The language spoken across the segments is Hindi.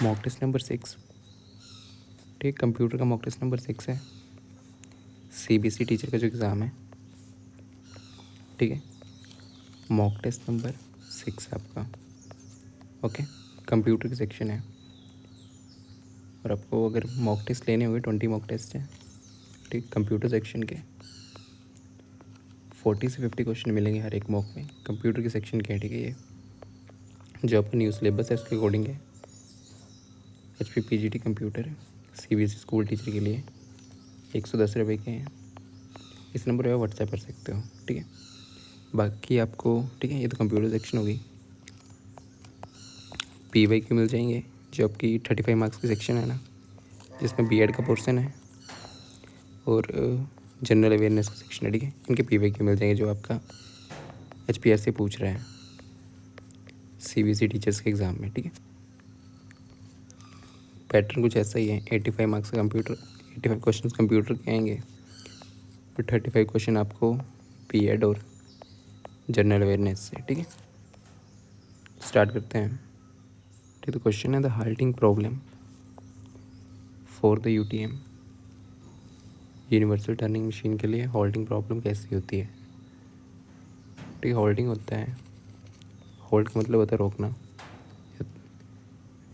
मॉक टेस्ट नंबर 6, ठीक, कंप्यूटर का मॉक टेस्ट नंबर 6 है, सीबीएसई टीचर का जो एग्ज़ाम है, ठीक है, मॉक टेस्ट नंबर 6 है आपका। ओके, कंप्यूटर की सेक्शन है, और आपको अगर मॉक टेस्ट लेने होंगे 20 मॉक टेस्ट हैं, ठीक, कंप्यूटर सेक्शन के 40 से 50 क्वेश्चन मिलेंगे हर एक मॉक में। कंप्यूटर की सेक्शन के हैं, ठीक है, ये जो आपका न्यू सिलेबस है उसके अकॉर्डिंग है। HP PGT कंप्यूटर है, CBSE स्कूल टीचर के लिए 110 रुपये के हैं। इस नंबर पर व्हाट्सएप कर सकते हो, ठीक है। बाकी आपको, ठीक है, ये तो कंप्यूटर सेक्शन होगी। PYQ मिल जाएंगे, जो आपकी 35 मार्क्स की सेक्शन है ना, जिसमें BEd का पोर्सन है और जनरल अवेयरनेस का सेक्शन है, ठीक है। इनके PYQ मिल जाएंगे, जो आपका HPR से पूछ रहे हैं CBSE टीचर्स के एग्ज़ाम में, ठीक है। पैटर्न कुछ ऐसा ही है, 85 मार्क्स का कंप्यूटर, 85 क्वेश्चन कंप्यूटर के आएंगे और 35 क्वेश्चन आपको BEd और जनरल अवेयरनेस से, ठीक है। स्टार्ट करते हैं, ठीक। तो क्वेश्चन है the halting problem for the UTM, universal turning machine के लिए हॉल्टिंग प्रॉब्लम कैसी होती है, ठीक। हॉल्टिंग होता है, होल्ड का मतलब होता है रोकना,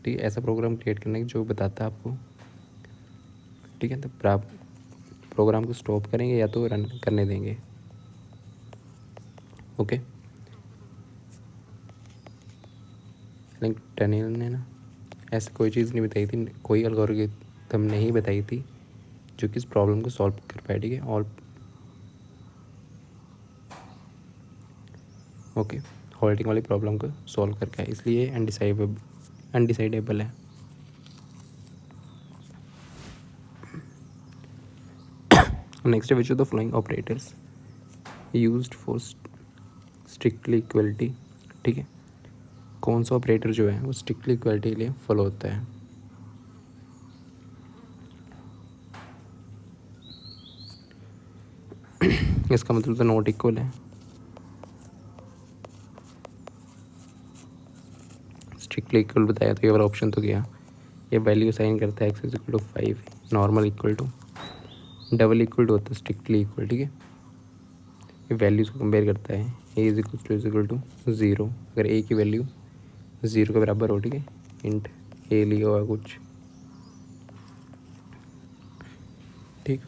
ठीक है, ऐसा प्रोग्राम क्रिएट करना जो बताता है आपको, ठीक है, तो प्रोग्राम को स्टॉप करेंगे या तो रन करने देंगे। ओके, लेकिन टनेल ने ना ऐसी कोई चीज़ नहीं बताई थी, कोई एल्गोरिथम नहीं बताई थी जो कि इस प्रॉब्लम को सॉल्व कर पाए, ठीक है। ऑल ओके, होल्डिंग वाली प्रॉब्लम को सॉल्व करके है, इसलिए अनडिसाइडेबल है। नेक्स्ट है which of the following operators used for strictly equality, ठीक है, कौन सा ऑपरेटर जो है वो स्ट्रिक्टली इक्वलिटी के लिए फॉलो होता है। इसका मतलब तो नॉट इक्वल है, स्ट्रिक्टली इक्वल बताया तो ये वाला ऑप्शन तो गया। ये वैल्यू साइन करता है x=5, normal equal to, double equal to होता है स्ट्रिक्टली इक्वल, ठीक है। ये वैल्यूज़ को कंपेयर करता है, a=0, अगर a की वैल्यू 0 के बराबर हो, ठीक है, इंट a लिया हुआ कुछ, ठीक।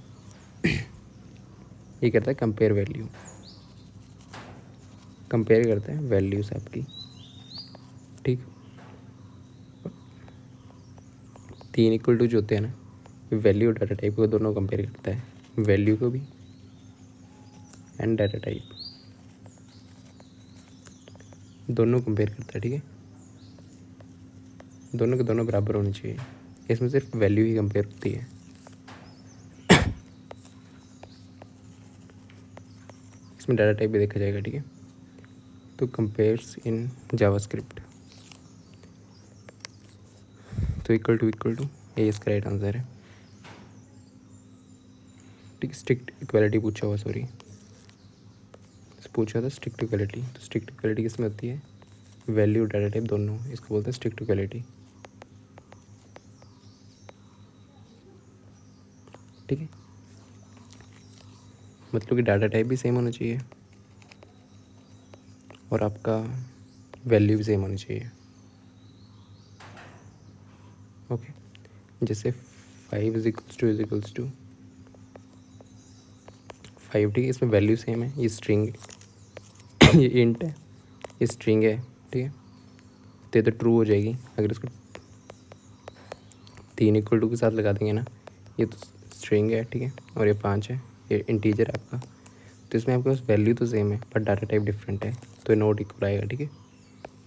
ये करता है कंपेयर वैल्यू, कंपेयर करता है वैल्यूज़ आपकी, ठीक। 3 इक्वल टू जो होते हैं ना, वैल्यू डाटा टाइप को दोनों कंपेयर करता है, वैल्यू को भी एंड डाटा टाइप दोनों कंपेयर करता है, ठीक है। दोनों के दोनों बराबर होने चाहिए, इसमें सिर्फ वैल्यू ही कंपेयर होती है। इसमें डाटा टाइप भी देखा जाएगा, ठीक है। तो कंपेयर्स इन जावास्क्रिप्ट, तो इक्वल टू ये इसका राइट आंसर है, ठीक। स्ट्रिक्ट इक्वालिटी पूछा हुआ, सॉरी पूछा था स्ट्रिक्ट इक्वालिटी, तो स्ट्रिक्ट इक्वालिटी किसमें होती है, वैल्यू डाटा टाइप दोनों, इसको बोलते हैं स्ट्रिक्ट इक्वालिटी, ठीक है। मतलब कि डाटा टाइप भी सेम होना चाहिए और आपका वैल्यू भी सेम होनी चाहिए। ओके, जैसे 5 = 5, ठीक है, इसमें वैल्यू सेम है, ये स्ट्रिंग ये इंट है, ये स्ट्रिंग है, ठीक है, तो ट्रू हो जाएगी। अगर इसको 3 इक्वल टू के साथ लगा देंगे ना, ये तो स्ट्रिंग है, ठीक है, और ये 5 है, ये इंटीजर आपका, तो इसमें आपके पास वैल्यू तो सेम है पर डाटा टाइप डिफरेंट है, तो नॉट इक्वल आएगा, ठीक है,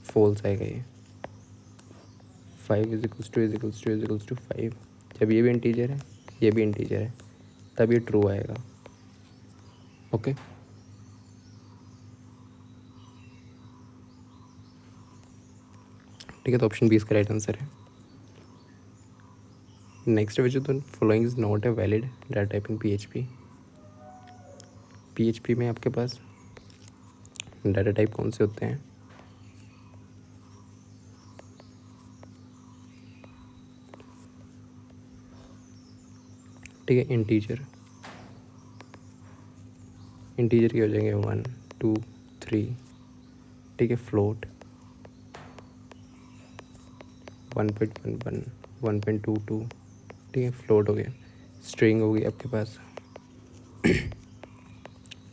फॉल्स आएगा ये। 5 = जब ये भी इंटीजर है, ये भी इंटीजर है, तब ये ट्रू आएगा। ओके, ठीक है, तो ऑप्शन 20 का राइट आंसर है। Next which of the following is not a valid data type in PHP में आपके पास डाटा टाइप कौन से होते हैं, ठीक है। इंटीजर की हो जाएंगे 1 2 3, ठीक है। फ्लोट 1.11 1.22, ठीक है। फ्लोट हो गया। स्ट्रिंग होगी आपके पास,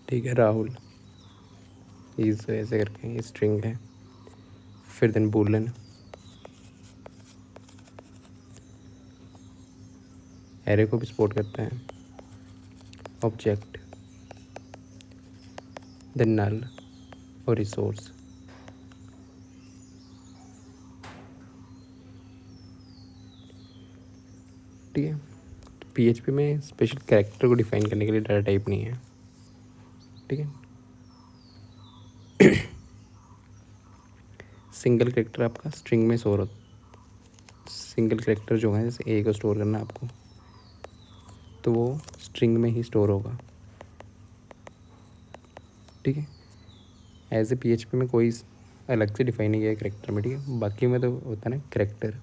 ठीक है। राहुल इस ऐसे करके ये स्ट्रिंग है। फिर देन बूलन, एरे को भी सपोर्ट करता है। ऑब्जेक्ट, देन नल और रिसोर्स, ठीक है। पीएचपी में स्पेशल कैरेक्टर को डिफाइन करने के लिए डाटा टाइप नहीं है, ठीक है। सिंगल कैरेक्टर आपका स्ट्रिंग में स्टोर होता, सिंगल कैरेक्टर जो है जैसे ए को स्टोर करना है आपको, तो वो स्ट्रिंग में ही स्टोर होगा, ठीक है। एज ए पीएचपी में कोई अलग से डिफाइन नहीं किया है कैरेक्टर में, ठीक है। बाकी में तो होता है ना कैरेक्टर,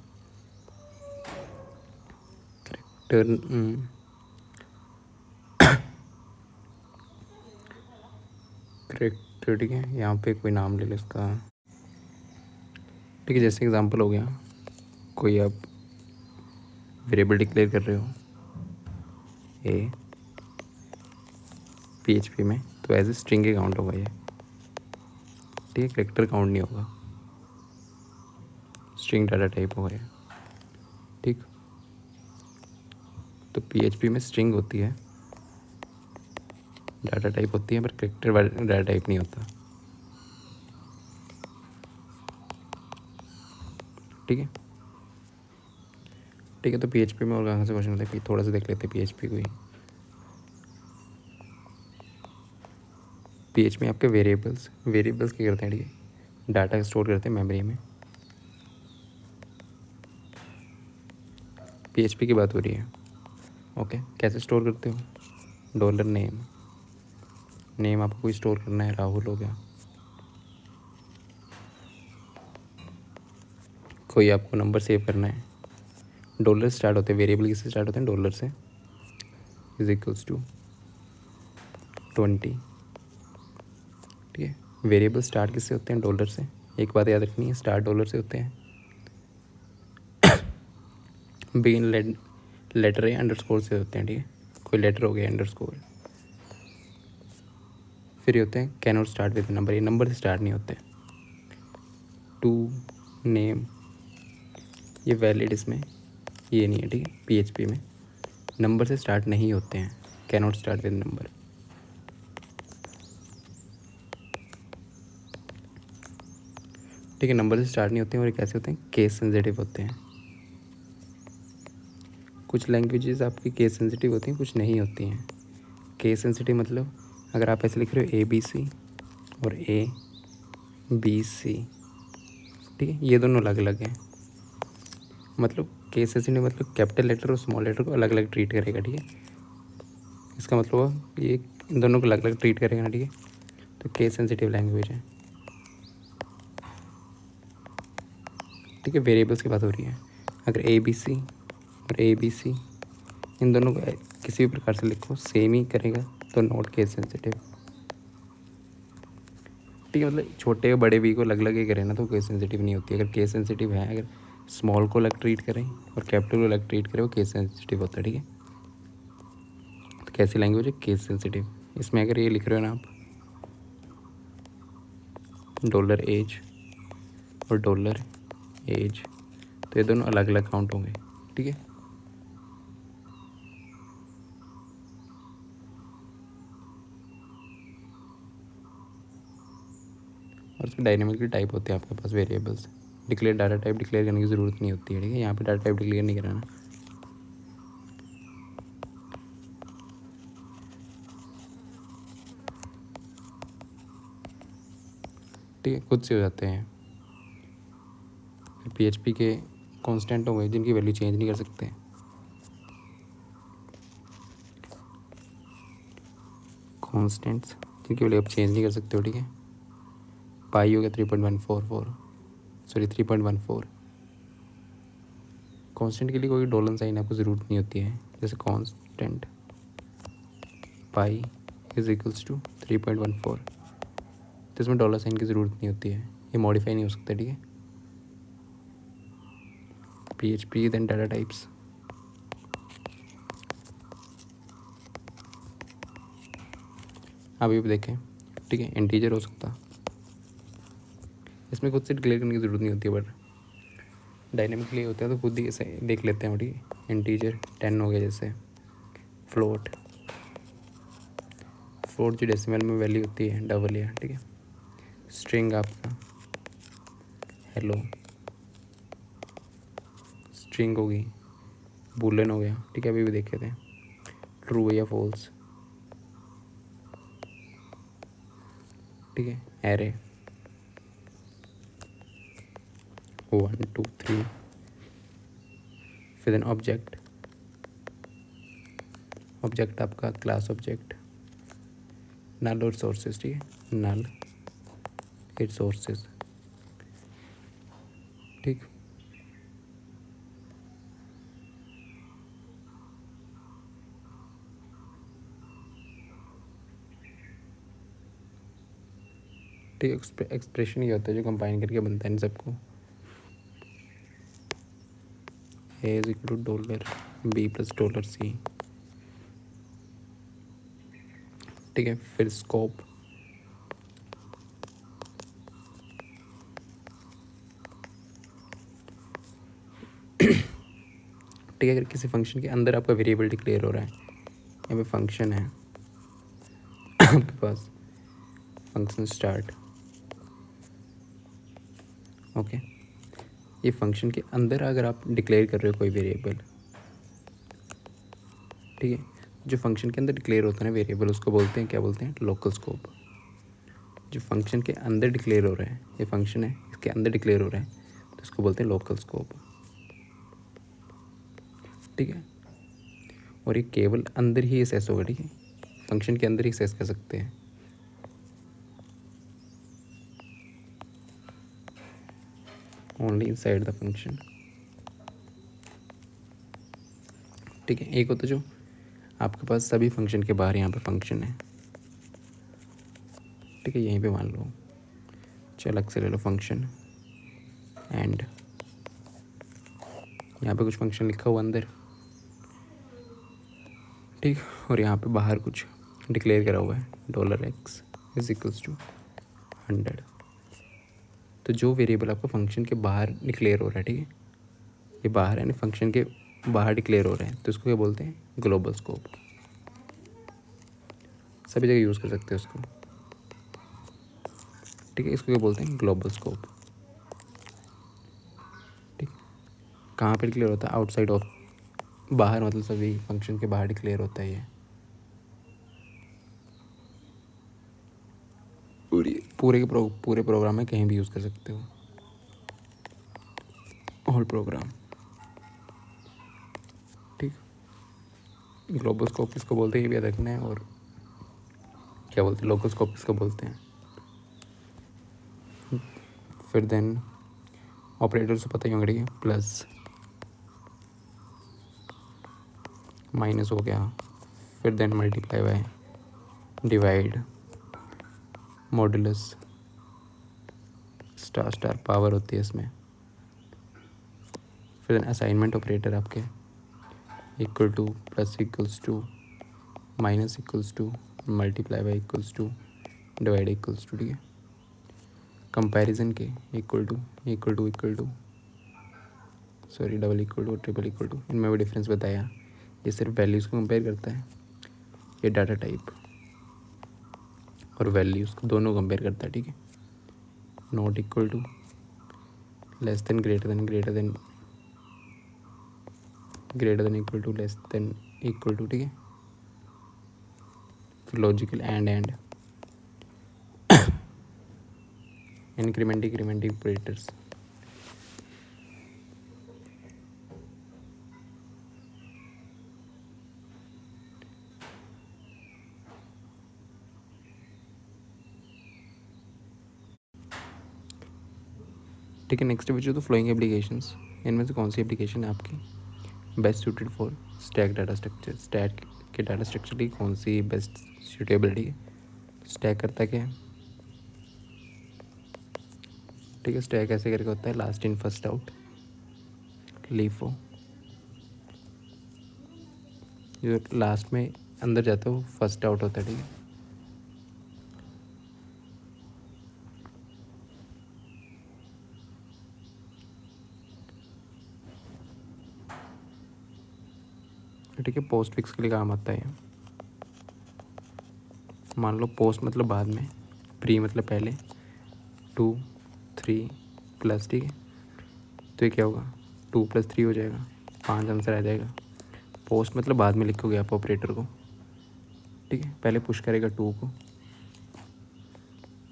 कैरेक्टर, ठीक है। यहाँ पे कोई नाम ले लो इसका, ठीक है। जैसे एग्जांपल हो गया, कोई आप वेरिएबल डिक्लेयर कर रहे हो ए पीएचपी में, तो एज ए स्ट्रिंग के काउंट होगा ये, ठीक है। कैरेक्टर काउंट नहीं होगा, स्ट्रिंग डाटा टाइप होगा ये, ठीक। तो पीएचपी में स्ट्रिंग होती है, डाटा टाइप होती है, पर कैरेक्टर डाटा टाइप नहीं होता, ठीक है। ठीक है। तो पीएचपी में और कहाँ से क्वेश्चन होता है, थोड़ा सा देख लेते हैं पीएचपी को ही। पीएचपी में आपके वेरिएबल्स क्या करते हैं, ठीक है। डाटा स्टोर करते हैं मेमोरी में। पीएचपी की बात हो रही है, ओके। कैसे स्टोर करते हो, डॉलर नेम आपको कोई स्टोर करना है, राहुल हो गया। कोई आपको नंबर सेव करना है, डॉलर स्टार्ट होते हैं, वेरिएबल किससे स्टार्ट होते हैं, डॉलर से, इज इक्वल्स टू 20, ठीक है। वेरिएबल स्टार्ट किससे होते हैं, डॉलर से। एक बात याद रखनी है, स्टार्ट डॉलर से होते हैं। बिगिन लेटर है अंडरस्कोर से होते हैं, ठीक है। कोई लेटर हो गया अंडरस्कोर। फिर ये होते हैं can not start with number, ये नंबर से स्टार्ट नहीं होते। टू नेम, ये वैलिड इसमें ये नहीं है, ठीक है। पीएचपी में नंबर से स्टार्ट नहीं होते हैं, can not start with number, ठीक है। नंबर से स्टार्ट नहीं होते हैं, और कैसे होते हैं, केस सेंसिटिव होते हैं। कुछ लैंग्वेजेस आपकी केस सेंसिटिव होती हैं, कुछ नहीं होती हैं। केस सेंसिटिव मतलब अगर आप ऐसे लिख रहे हो ABC और ABC, ठीक है, ये दोनों अलग अलग हैं। मतलब केस सेंसिटिव मतलब कैपिटल लेटर और स्मॉल लेटर को अलग अलग ट्रीट करेगा, ठीक है। इसका मतलब हुआ ये इन दोनों को अलग अलग ट्रीट करेगा ना, ठीक है। तो केस सेंसिटिव लैंग्वेज है, ठीक है। वेरिएबल्स की बात हो रही है, अगर ABC और ABC इन दोनों को किसी भी प्रकार से लिखो सेम ही करेगा, तो नॉट केस सेंसिटिव, ठीक है। मतलब छोटे और बड़े भी को अलग अलग ही करें ना, तो केस सेंसिटिव नहीं होती। अगर केस सेंसिटिव है, अगर स्मॉल को अलग ट्रीट करें और कैपिटल को अलग ट्रीट करें, वो केस सेंसिटिव होता है, ठीक है। तो कैसी लैंग्वेज है, केस सेंसिटिव। इसमें अगर ये लिख रहे हो ना आप $एज और $एज, तो ये दोनों अलग अलग काउंट होंगे, ठीक है। और इसमें डायनेमिकली टाइप होते हैं आपके पास variables. Declare data type declare करने की ज़रूरत नहीं होती है, ठीक है। यहाँ पे डाटा टाइप डिक्लेयर नहीं कराना, ठीक है। खुद से हो जाते हैं। पीएचपी के कांस्टेंट हो गए जिनकी वैल्यू चेंज नहीं कर सकते। कांस्टेंट्स जिनकी वैल्यू आप चेंज नहीं कर सकते हो, ठीक है। पाई हो गया 3.144, सॉरी 3.14, कांस्टेंट के लिए कोई डॉलर साइन आपको ज़रूरत नहीं होती है, जैसे constant pi is equals to 3.14, तो इसमें डॉलर साइन की ज़रूरत नहीं होती है, ये मॉडिफाई नहीं हो सकता, ठीक है। PHP देन डाटा टाइप्स, अभी भी देखें, ठीक है। इंटीजर हो सकता, इसमें खुद से डिक्लेयर करने की ज़रूरत नहीं होती है, बट डायनेमिकली होता है तो खुद ही ऐसे देख लेते हैं, ठीक है। इंटीजर 10 हो गया, जैसे फ्लोट जो डेसिमल में वैल्यू होती है डबल या, ठीक है। स्ट्रिंग आपका हेलो स्ट्रिंग होगी, बूलन हो गया, ठीक है। अभी भी देखे थे ट्रू या फॉल्स, ठीक है। एरे 1 2 3, फिर देन ऑब्जेक्ट आपका क्लास ऑब्जेक्ट, नल और सोर्सेज, ठीक है। नल इट सोर्सेज, ठीक। ठीक, एक्सप्रेशन ये होता है जो कंबाइन करके बनता है इन सबको। A is equal to dollar B plus dollar C, ठीक है। फिर स्कोप, ठीक है। अगर किसी फंक्शन के अंदर आपका वेरिएबल डिक्लेयर हो रहा है, यहाँ पे फंक्शन है आपके पास, फंक्शन स्टार्ट, ओके। ये फंक्शन के अंदर अगर आप डिक्लेयर कर रहे हो कोई वेरिएबल, ठीक है, जो फंक्शन के अंदर डिक्लेयर होता है ना वेरिएबल, उसको बोलते हैं, क्या बोलते हैं, लोकल स्कोप। जो फंक्शन के अंदर डिक्लेयर हो रहा है, ये फंक्शन है इसके अंदर डिक्लेयर हो रहा है, तो इसको बोलते हैं लोकल स्कोप, ठीक है। और ये केवल अंदर ही एसेस होगा, ठीक है। फंक्शन के अंदर ही एसेस कर सकते हैं, ओनली इनसाइड द फंक्शन, ठीक है। एक होता जो आपके पास सभी फंक्शन के बाहर यहाँ पे फंक्शन है, ठीक है। यहीं पे मान लो, चलो अलग से ले लो फंक्शन, एंड यहाँ पे कुछ फंक्शन लिखा हुआ अंदर, ठीक। और यहाँ पे बाहर कुछ डिक्लेयर करा हुआ है, $x इज इक्वल्स टू 100। तो जो वेरिएबल आपका फंक्शन के बाहर डिक्लेयर हो रहा है, ठीक है, ये बाहर है ना, फंक्शन के बाहर डिक्लेयर हो रहे हैं, तो इसको क्या बोलते हैं, ग्लोबल स्कोप। सभी जगह यूज़ कर सकते हैं उसको, ठीक है। इसको क्या बोलते हैं, ग्लोबल स्कोप, ठीक। कहाँ पे डिक्लेयर होता है, आउटसाइड ऑफ, बाहर मतलब सभी फंक्शन के बाहर डिक्लेयर होता है ये, पूरे प्रोग्राम में कहीं भी यूज़ कर सकते हो, होल प्रोग्राम, ठीक। ग्लोबल स्कोप इसको बोलते हैं, ये भी याद रखना है। और क्या बोलते हैं, लोकल स्कोप इसको बोलते हैं। फिर देन ऑपरेटर से पता ही होंगे, ठीक है। प्लस माइनस हो गया, फिर then multiply by, divide, modulus, star power होती है इसमें। फिर देन असाइनमेंट ऑपरेटर आपके, equal to, plus equals to, minus equals to, multiply by equals to, divide equals to, ठीक है। कंपैरिजन के, equal to sorry, double equal to, triple equal to, इनमें भी डिफरेंस बताया। ये सिर्फ वैल्यूज़ को कंपेयर करता है, ये डाटा टाइप और वैल्यूज़ को दोनों कंपेयर करता है, ठीक है। Not equal to, less than, greater than, equal to, less than, equal to, ठीक है। फिर लॉजिकल एंड इंक्रीमेंट ऑपरेटर्स, ठीक है। नेक्स्ट बच्चों तो फ्लोइंग एप्लीकेशंस, इनमें से कौन सी एप्लीकेशन है आपकी best suited for stack data structure? Stack के डाटा स्ट्रक्चर की कौन सी बेस्ट सूटेबिलिटी है? स्टैक करता क्या है? ठीक है, स्टैक ऐसे करके होता है last in first out, LIFO, जो लास्ट में अंदर जाता है वो फर्स्ट आउट होता है। ठीक है, ठीक है। पोस्ट फिक्स के लिए काम आता है। मान लो पोस्ट मतलब बाद में, प्री मतलब पहले, 2 3 प्लस, ठीक है। तो ये क्या होगा, 2 + 3 हो जाएगा, 5 आंसर आ जाएगा। पोस्ट मतलब बाद में लिखोगे आप ऑपरेटर को, ठीक है। पहले पुश करेगा 2 को,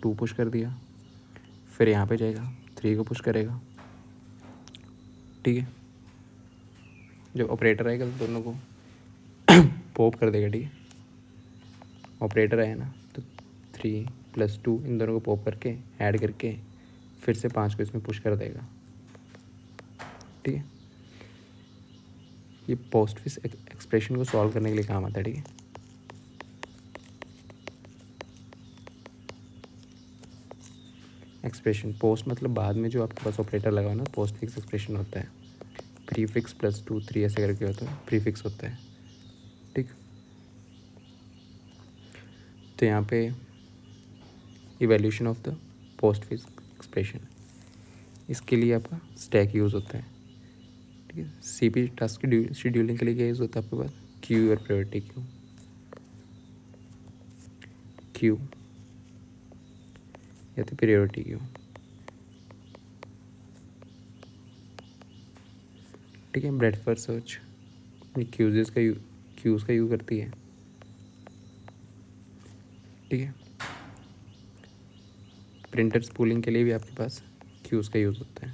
2 पुश कर दिया, फिर यहाँ पे जाएगा 3 को पुश करेगा, ठीक है। जब ऑपरेटर आएगा तो दोनों को पॉप कर देगा, ठीक है। ऑपरेटर आया ना तो 3 + 2 इन दोनों को पॉप करके ऐड करके फिर से 5 को इसमें पुश कर देगा, ठीक है। ये पोस्टफिक्स एक्सप्रेशन को सॉल्व करने के लिए काम आता है, ठीक है। एक्सप्रेशन पोस्ट मतलब बाद में जो आपके पास ऑपरेटर लगा हो ना, पोस्ट फिक्स एक्सप्रेशन होता है। प्रीफिक्स +2 3 ऐसे करके होता है, प्रीफिक्स होता है, ठीक। तो यहाँ पे evaluation of the post fix expression, इसके लिए आपका स्टैक यूज़ होता है, ठीक है। सीपी टास्क शेड्यूलिंग के लिए क्या यूज़ होता है आपके पास, क्यू और प्रायोरिटी क्यू, क्यू या तो प्रायोरिटी क्यू, ठीक है। ब्रेड फर्स्ट सर्च क्यूज़ का यूज़ करती है, ठीक है। प्रिंटर स्पूलिंग के लिए भी आपके पास क्यूज़ का यूज़ होता है,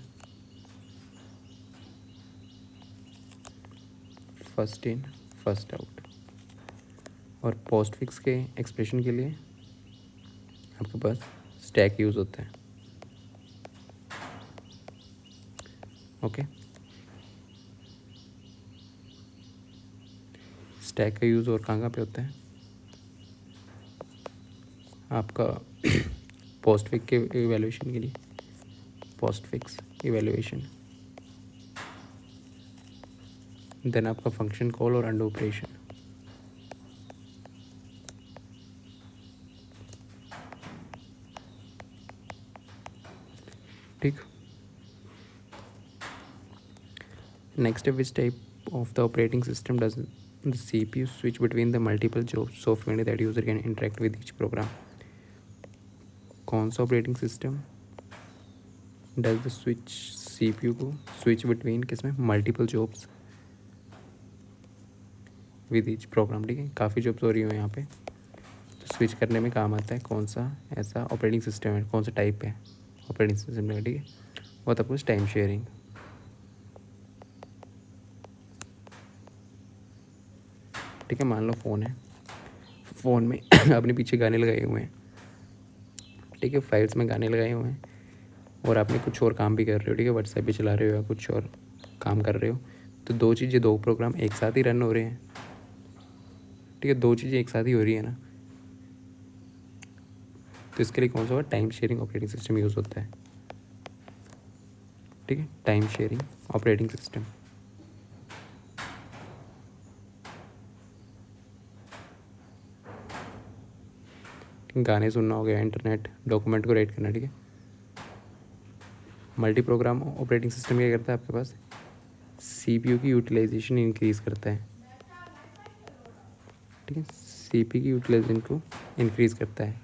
फर्स्ट इन फर्स्ट आउट। और पोस्ट फिक्स के एक्सप्रेशन के लिए आपके पास स्टैक यूज़ होता है, ओके। स्टैक का यूज़ और कहाँ पे होता है आपका पोस्ट फिक्स के इवैल्यूएशन के लिए, पोस्ट फिक्स इवैल्यूएशन, देन आपका फंक्शन कॉल और अंडर ऑपरेशन, ठीक। नेक्स्ट है which type of the operating system does the CPU switch between the multiple jobs so frequently that user can interact with each program? कौन सा operating system does the switch CPU को स्विच बिटवीन किसमें, multiple jobs with each program, ठीक है। काफ़ी जॉब्स हो रही हो यहाँ पे, तो स्विच करने में काम आता है कौन सा ऐसा ऑपरेटिंग सिस्टम है, कौन सा टाइप है ऑपरेटिंग सिस्टम का, ठीक है। वो था कुछ टाइम शेयरिंग, ठीक है। मान लो फ़ोन है, फ़ोन में आपने पीछे गाने लगाए हुए हैं, ठीक है। फाइल्स में गाने लगाए हुए हैं और आपने कुछ और काम भी कर रहे हो, ठीक है। व्हाट्सएप भी चला रहे हो या कुछ और काम कर रहे हो, तो दो चीज़ें, दो प्रोग्राम एक साथ ही रन हो रहे हैं, ठीक है। दो चीज़ें एक साथ ही हो रही है ना, तो इसके लिए कौन सा time sharing operating system use होता है, ठीक है। टाइम शेयरिंग ऑपरेटिंग सिस्टम, गाने सुनना हो गया, इंटरनेट, डॉक्यूमेंट को राइट करना, ठीक है। मल्टी प्रोग्राम ऑपरेटिंग सिस्टम क्या करता है आपके पास, CPU की यूटिलाइजेशन इंक्रीज़ करता है, ठीक है। CPU की यूटिलाइजेशन को इंक्रीज़ करता है।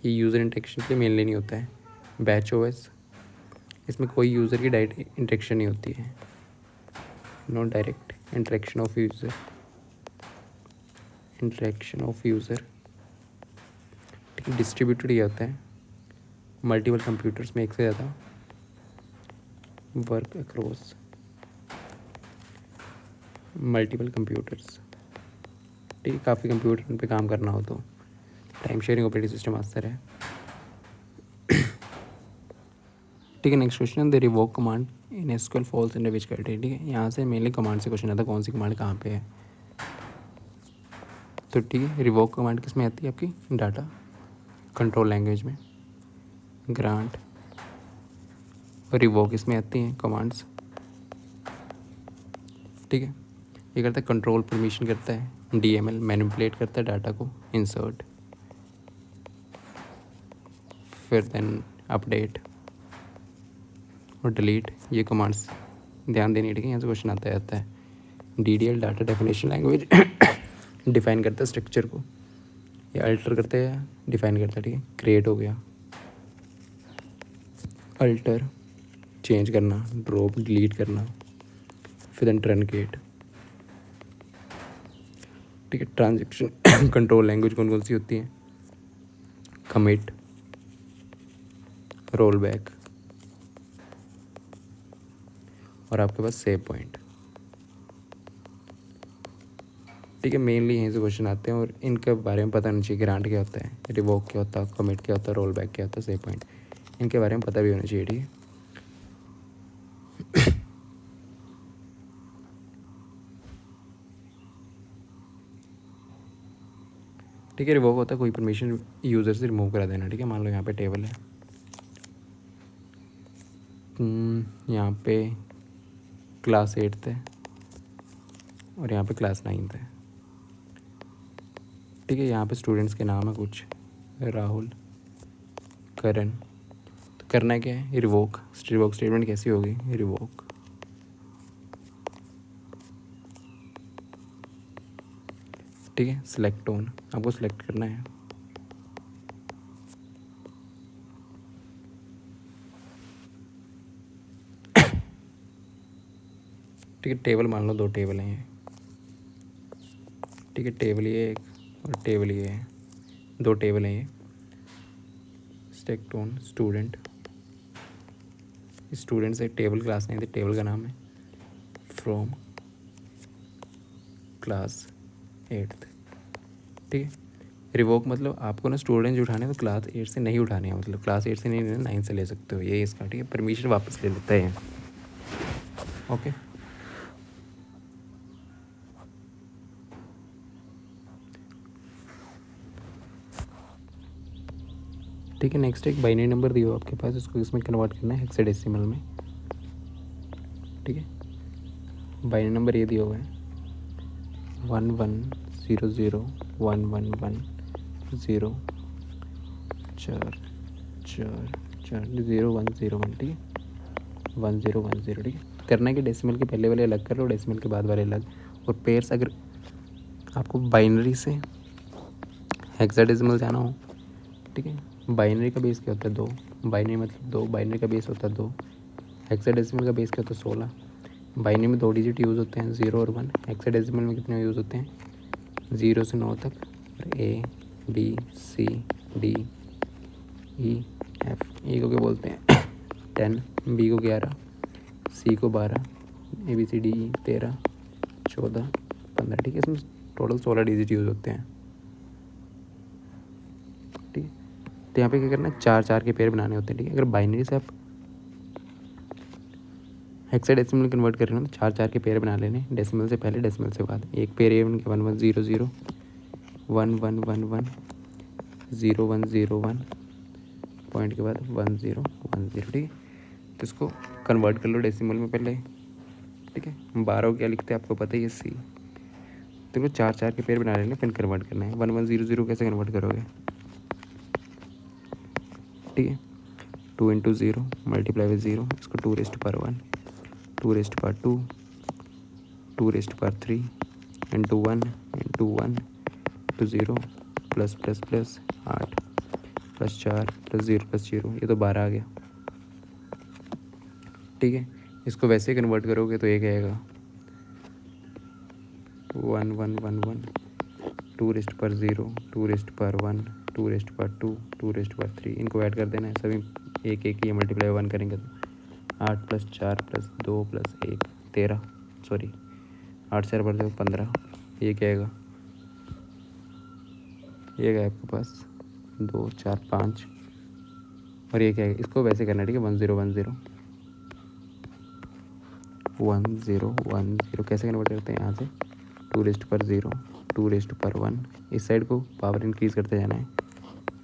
ये यूज़र इंटरेक्शन के लिए मेनली नहीं होता है। बैच OS, इसमें कोई यूज़र की डायरेक्ट इंटरेक्शन नहीं होती है, no direct interaction of user, ठीक है। डिस्ट्रीब्यूटेड ये होता है, मल्टीपल कंप्यूटर्स में एक से ज़्यादा वर्क अक्रॉस मल्टीपल कंप्यूटर्स, ठीक है। काफ़ी कंप्यूटर पे काम करना हो तो टाइम शेयरिंग ऑपरेटिंग सिस्टम आसर है। ठीक है, next question, the revoke command in SQL falls in which category. ठीक है, यहाँ से मेनली कमांड से क्वेश्चन आता है, कौन सी कमांड कहाँ पे है। तो ठीक है, रिवोक कमांड किस में आती है आपकी, डाटा कंट्रोल लैंग्वेज में। ग्रांट और रिवोक इसमें आती हैं कमांड्स। ठीक है, ये करता है कंट्रोल परमिशन करता है, डीएमएल मैनिपुलेट करता है डाटा को, इंसर्ट, फिर देन अपडेट और डिलीट, ये कमांड्स ध्यान देनी है। ठीक है, यहाँ से क्वेश्चन आता जाता है। DDL data definition language define करता है स्ट्रक्चर को, या अल्टर करता है या डिफाइन करता है। ठीक है, क्रिएट हो गया, अल्टर चेंज करना, ड्रॉप डिलीट करना, फिर देन ट्रंकेट। ठीक है, ट्रांजेक्शन कंट्रोल लैंग्वेज कौन कौन सी होती है, कमिट, रोल बैक और आपके पास सेव पॉइंट। ठीक है, मेनली यहीं से क्वेश्चन आते हैं और इनके बारे में पता नहीं चाहिए। ग्रांट क्या होता है, रिवोक क्या होता है, कमिट क्या होता है, रोल बैक क्या होता है, सेव पॉइंट, इनके बारे में पता भी होना चाहिए। ठीक है, ठीक है, रिवोक होता है कोई परमिशन यूज़र से रिमूव करा देना। ठीक है, मान लो यहाँ पे टेबल है, यहाँ पे क्लास 8 है और यहाँ पे क्लास 9 है। ठीक है, यहाँ पे स्टूडेंट्स के नाम है कुछ, राहुल, करण। तो करना है क्या है, रिवोक। रिवोक स्टेटमेंट कैसी होगी, रिवोक ठीक है, सिलेक्ट टोन आपको सिलेक्ट करना है। ठीक है, टेबल मान लो 2 टेबल हैं ये। ठीक है, टेबल ये एक और टेबल ये है, 2 टेबल हैं ये। सिलेक्ट टोन स्टूडेंट, स्टूडेंट से टेबल क्लास नहीं थी, टेबल का नाम है फ्रॉम क्लास 8। ठीक है, रिवोक मतलब आपको ना स्टूडेंट जो उठाने हैं तो क्लास 8 से नहीं उठाने हैं, मतलब क्लास 8 से नहीं लेना, 9 से ले सकते हो, ये इसका। ठीक है, परमिशन वापस ले लेता है। ओके, ठीक है, नेक्स्ट एक बाइनरी नंबर दिया हो आपके पास, इसको इसमें कन्वर्ट करना है हेक्साडेसिमल में। ठीक है, बाइनरी नंबर ये दिया हुआ है 11001110 4 4 4 0101। ठीक है, 1010। ठीक है, करना है कि डेसिमल के पहले वाले अलग कर लो, डेसिमल के बाद वाले अलग। और पेयर्स अगर आपको बाइनरी से हेक्साडेसिमल जाना हो, ठीक है, बाइनरी का बेस क्या होता है 2, बाइनरी मतलब 2, बाइनरी का बेस होता है 2, हेक्साडेसिमल का बेस क्या होता है 16। बाइनरी में 2 डिजिट यूज़ होते हैं 0 और 1, हेक्साडेसिमल में कितने यूज़ होते हैं 0 से 9 तक, और A B C D E F, E को क्या बोलते हैं 10, B को 11, C को 12, ABCDE 13 14 15। ठीक है, इसमें टोटल 16 डिजिट यूज़ होते हैं। ठीक है, तो यहाँ पे क्या करना है, 4 के पेयर बनाने होते हैं। ठीक है, अगर बाइनरी से आप हेक्साडेसिमल कन्वर्ट कर रहे हो तो 4 के पेयर बना लेने, डेसिमल से पहले डेसिमल से बाद। एक पेयर ये बन गया 1100 1111 0101 पॉइंट के बाद 1010। ठीक है, तो इसको कन्वर्ट कर लो डेसिमल में पहले। ठीक है, 12 क्या लिखते हैं आपको पता ही है, C। तो 4 के पेयर बना लेने, फिर कन्वर्ट करना है। 1100 कैसे कन्वर्ट करोगे, ठीक है, 2 × 0 मल्टीप्लाई विद 0, इसको 2⁻1 2⁻2 2⁻3 × 1 × 1 to 0 प्लस प्लस प्लस 8 + 4 + 0 + 0, ये तो 12 आ गया। ठीक है, इसको वैसे कन्वर्ट करोगे तो ये क्या आएगा 1111 2⁻0 2⁻1 2⁻2 2⁻3, इनको ऐड कर देना है सभी, एक एक ये मल्टीप्लाई 1 करेंगे तो 8 + 4 + 2 + 1 13, सॉरी 8 4 = 15, ये क्या आएगा, ये गया आपके पास 2 4 5 और ये क्या है, इसको वैसे करना है, ठीक है। 1010 1010 कैसे कन्वर्ट करते हैं यहाँ से, 2^0 2^1, इस साइड को पावर इंक्रीज करते जाना है,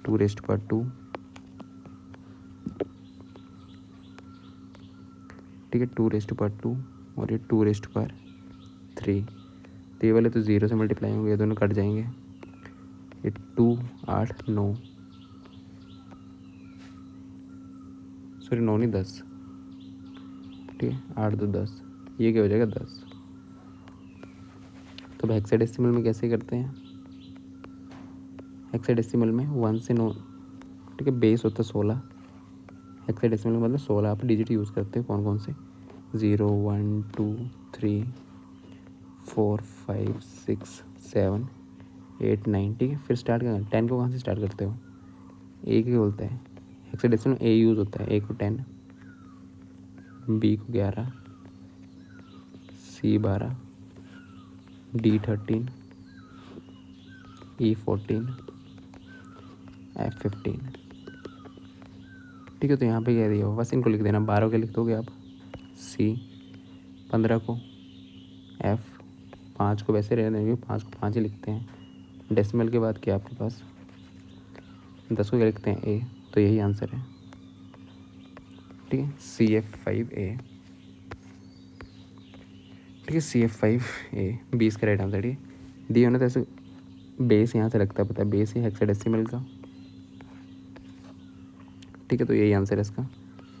2^2, ठीक है, 2^2 और ये 2^3। तो ये वाले तो 0 से मल्टीप्लाई होंगे, ये दोनों कट जाएंगे, ये 2 8 9, सॉरी 9 नहीं 10, ठीक है, 8 2 10, ये क्या हो जाएगा 10। तो हेक्साडेसिमल में कैसे करते हैं, हेक्साडेसिमल में 1 से 9, ठीक है, बेस होता है 16, हेक्साडेसिमल मतलब 16 आप डिजिट यूज़ करते हैं, कौन कौन से, 0 1 2 3 4 5 6 7 8 9, ठीक है। फिर स्टार्ट करना, 10 को कहाँ से स्टार्ट करते हो, ए के बोलता है, हेक्साडेसिमल ए यूज़ होता है, ए को 10, बी को 11, सी 12, डी 13, ई 14, एफ 15, ठीक है। तो यहाँ पे क्या दिया हो, बस इनको लिख देना, 12 के लिख दोगे आप, सी 15 को, एफ 5 को, वैसे रहने देंगे 5 को 5 ही लिखते हैं, डेसिमल के बाद क्या आपके पास 10 को क्या लिखते हैं, ए, तो यही आंसर है, ठीक है, CF5A, ठीक है, CF5A 20 का राइट आंसर, ठीक है। दिए होना तो ऐसे बेस यहाँ से लगता है, पता है, बेस है हेक्साडेसिमल का, ठीक है। तो यही आंसर है इसका।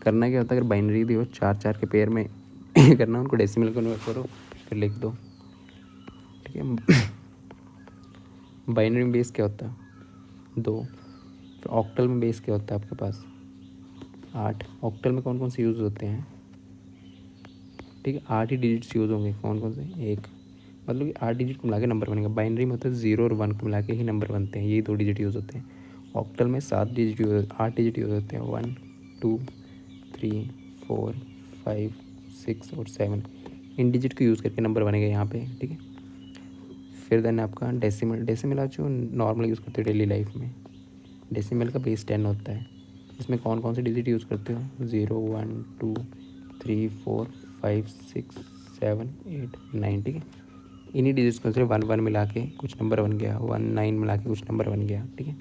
करना क्या होता है, अगर बाइनरी दी हो 4 4 के पेयर में करना, उनको डेसिमल कन्वर्ट करो, फिर लिख दो, ठीक है। बाइनरी में बेस क्या होता है 2, फिर ऑक्टल में बेस क्या होता है आपके पास 8, ऑक्टल में कौन कौन से यूज़ होते हैं, ठीक है, 8 ही डिजिट्स यूज़ होंगे, कौन कौन से, एक, मतलब कि 8 डिजिट को मिला के नंबर बनेगा। बाइनरी में होता है 0 और 1 को मिला के ही नंबर बनते हैं, यही 2 डिजिट यूज़ होते हैं। ऑक्टल में 7 डिजिट यूज़, 8 डिजिट यूज़ होते हैं, 1 2 3 4 5 6 और 7, इन डिजिट को यूज़ करके नंबर बनेगा यहाँ पे, ठीक है। फिर देन आपका डेसिमल, डेसिमल आप जो नॉर्मल यूज़ करते हो डेली लाइफ में, डेसिमल का बेस 10 होता है। इसमें कौन कौन से डिजिट यूज़ करते हो, 0 1 2 3 4 5 6 7 8 9, ठीक है। इन्हीं डिजिट्स को सिर्फ 1 1 मिला के कुछ नंबर बन गया, 1 9 मिला के कुछ नंबर बन गया, ठीक है।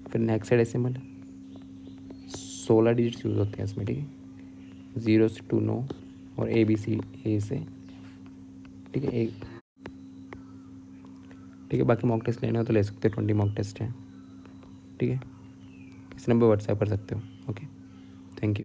फिर हेक्साडेसिमल 16 डिजिट्स यूज़ होते हैं इसमें, ठीक है, 0 से 2 9 और ABC A से, ठीक है, एक, ठीक है। बाकी मॉक टेस्ट लेना हो तो ले सकते हो, 20 मॉक टेस्ट हैं, ठीक है। इस नंबर व्हाट्सएप कर सकते हो, ओके।